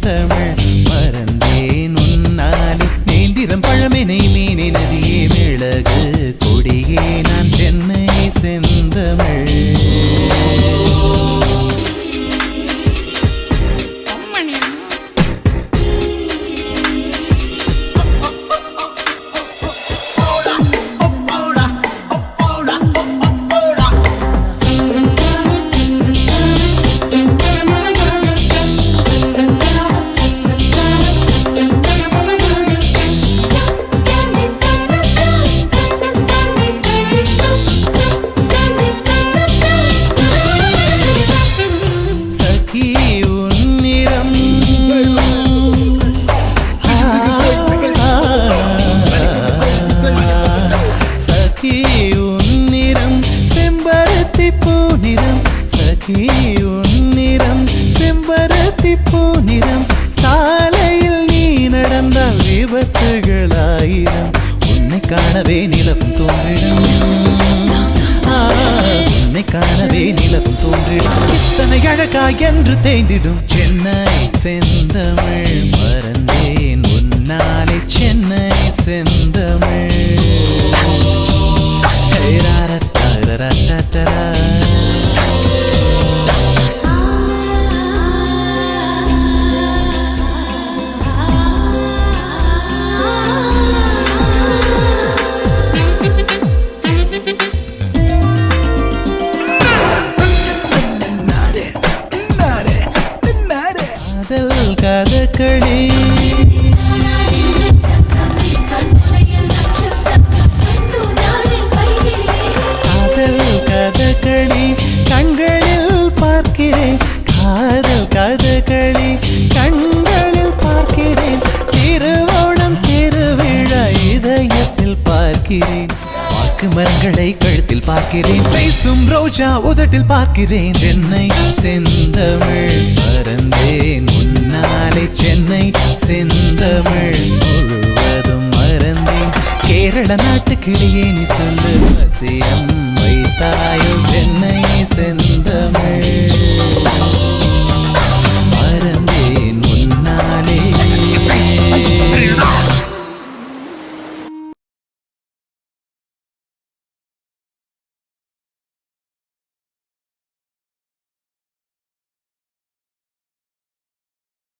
செந்தமிழ் மறந்தேன் உன்னாலே நேந்திரம் பழமெனை மீனே நதியே மிளகு கொடியே நான் சென்னை செந்தமிழ் உன்னிறம் செம்பருத்தி பூநிறம் சாலையில் நீ நடந்தால் விபத்துகளாயிரம் உன்னை காணவே நிலவும் தோன்றிடும் உன்னை காணவே நிலவும் தோன்றிடும் இத்தனை அழகா என்று தேய்ந்திடும் சென்னை செந்தமிழ் மறந்தேன் உன்னாலே சென்னை செந்தமிழ் கதகளி காதல் கதகளி கண்களில் பார்க்கிறேன் காதல் கதகளி கண்களில் பார்க்கிறேன் திருவோணம் திருவிழா இதயத்தில் பார்க்கிறேன் வாக்கு மரங்களை கழுத்தில் பார்க்கிறேன் பேசும் ரோஜா உதட்டில் பார்க்கிறேன் சென்னை செந்தமிழ் மறந்தேன் உன்னாலே சென்னை செந்தமிழ் முழுவதும் மறந்தேன் கேரள நாட்டு கிளியே நீ சொல்லு வசியம் வைத்தாயோ சென்னை செந்தமிழ்